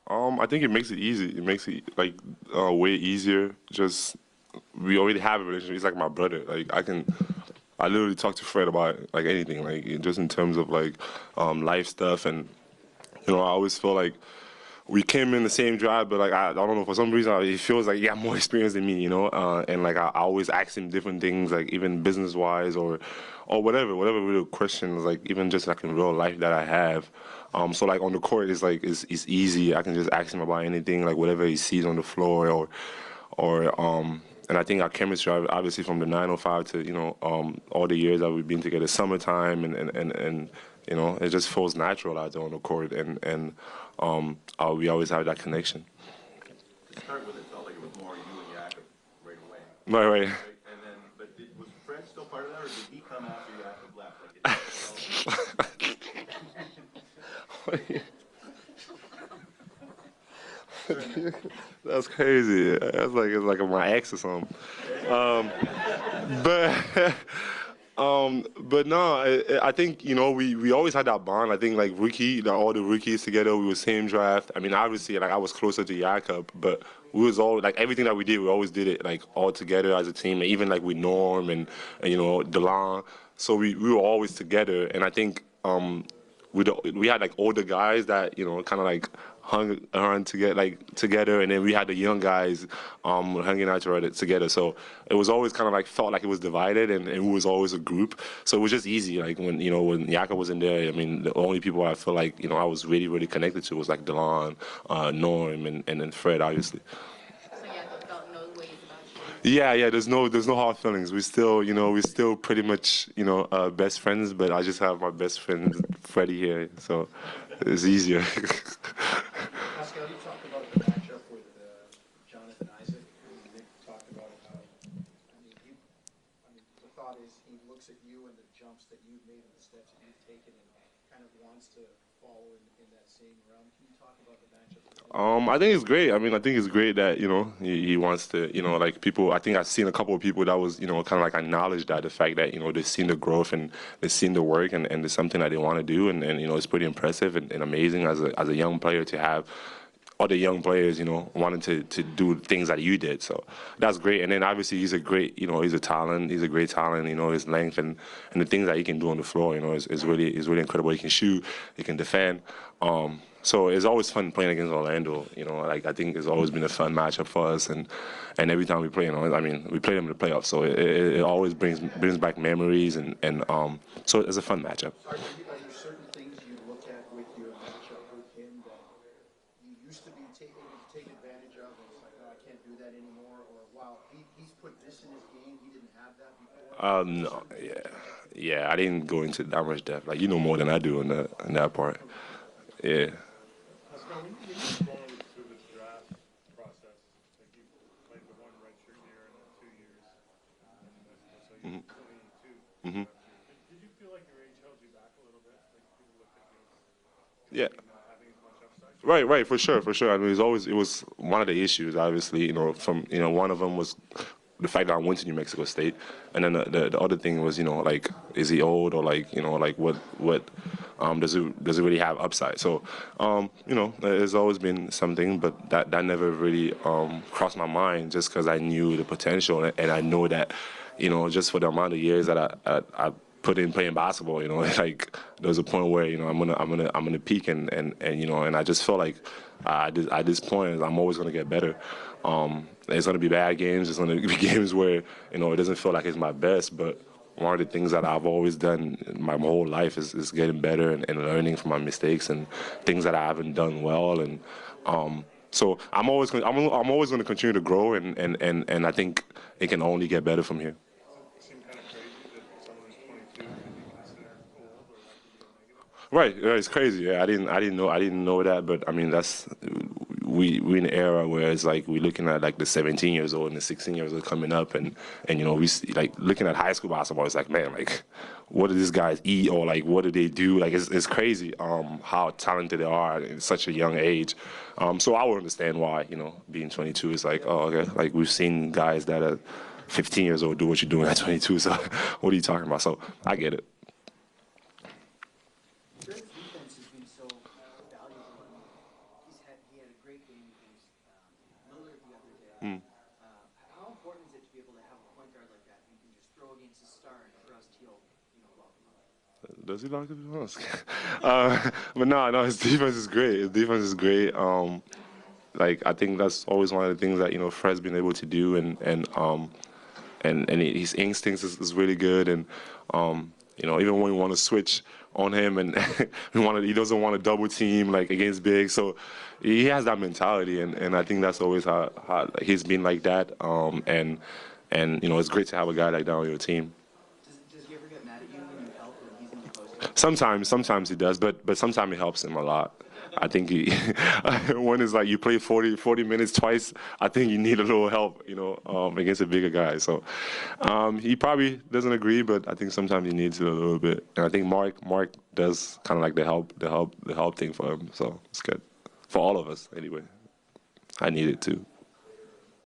I think it makes it easy. It makes it like way easier. Just we already have a relationship. He's like my brother. Like I literally talk to Fred about like anything. Like just in terms of like life stuff, and I always feel like we came in the same drive, but like I don't know, for some reason it feels like he got more experience than me, and like I always ask him different things, like even business wise or whatever real questions, like even just like in real life that I have. So like on the court, it's easy. I can just ask him about anything, like whatever he sees on the floor, or and I think our chemistry, obviously from the 905 to all the years that we've been together, summertime and it just feels natural out there on the court, and we always have that connection. To start with, it felt like it was more you and Jakob right away. Right, right. Right? And then, but was Fred still part of that, or did he come after Jakob left? Like, it That's crazy. That's like it's like my ex or something. Um, but but no, I think we always had that bond. I think like all the rookies together, we were same draft. I mean, obviously, like I was closer to Jakob, but we was all like everything that we did, we always did it like all together as a team. And even like with Norm and Delon, so we were always together. And I think we had like older guys that kind of like hung around together, and then we had the young guys hanging out together. So it was always kind of like felt like it was divided, and it was always a group. So it was just easy. Like when Jakob was in there, I mean, the only people I feel like I was really connected to was like Delon, Norm, and then Fred, obviously. So Jakob felt no ways about Yeah, yeah. There's no hard feelings. We still pretty much, best friends. But I just have my best friend Freddie here, so it's easier. Pascal, you talked about the matchup with Jonathan Isaac. Nick talked about how, the thought is he looks at you and the jumps that you've made and the steps that you've taken and kind of wants to follow in that same realm. Can you talk about the matchup? I think it's great. I mean, I think it's great that he wants to like people. I think I've seen a couple of people that was kind of like acknowledge that the fact that they've seen the growth and they've seen the work, and it's something that they want to do, and it's pretty impressive and amazing as a young player to have other young players, wanting to do things that you did. So that's great. And then obviously he's a great, he's a talent. He's a great talent. His length and the things that he can do on the floor, is really incredible. He can shoot. He can defend. So it's always fun playing against Orlando. Like I think it's always been a fun matchup for us, and every time we play, I mean, we play them in the playoffs, so it always brings back memories, and so it's a fun matchup. Are there certain things you look at with your matchup with him that you used to be able to take advantage of, and it's like, no, I can't do that anymore, or wow, he's put this in his game, he didn't have that before? No, yeah. I didn't go into that much depth. Like you know more than I do in that part. Yeah. Pascal, when you were going through this draft process, like you played the one redshirt year and then 2 years, so you're 22. Hmm. Did you feel like your age held you back a little bit? Like people looked at you Yeah. not having as much upside? Right, for sure. I mean, it was one of the issues, obviously. From one of them was the fact that I went to New Mexico State, and then the other thing was, like, is he old, or like, like what does it really have upside? So, there's always been something, but that never really crossed my mind, just because I knew the potential, and I know that, just for the amount of years that I put in playing basketball, like there was a point where I'm gonna peak, and I just felt like at this point I'm always gonna get better. There's gonna be bad games. There's gonna be games where it doesn't feel like it's my best, but one of the things that I've always done my whole life is getting better and learning from my mistakes and things that I haven't done well, and so I'm always gonna continue to grow, and I think it can only get better from here. Does it seem kind of crazy that someone who's 22 could be considered old, or that could be a negative? Right, yeah, it's crazy. Yeah, I didn't know that, but I mean we in an era where it's like we're looking at like the 17 years old and the 16 years old coming up, and we see, like looking at high school basketball. It's like, man, like what do these guys eat, or like what do they do? Like it's crazy how talented they are at such a young age. So I would understand why being 22 is like, oh, okay, like we've seen guys that are 15 years old do what you're doing at 22. So what are you talking about? So I get it. Fred's defense has been so valuable. He had a be able to have a point guard like that who can just throw against a star and trust he'll, lock him up? Does he like to be honest? But no, his defense is great. His defense is great. Like I think that's always one of the things that Fred's been able to do, and his instincts is really good, and even when we want to switch on him and he doesn't want to double team like against big, so he has that mentality, and I think that's always how he's been like that, and it's great to have a guy like that on your team. Does he ever get mad at you when you help when he's in the post? Sometimes he does, but sometimes it helps him a lot. I think when it's like you play 40 minutes twice, I think you need a little help, against a bigger guy. So he probably doesn't agree, but I think sometimes he needs it a little bit. And I think Mark does kind of like the help thing for him. So it's good for all of us anyway. I need it too.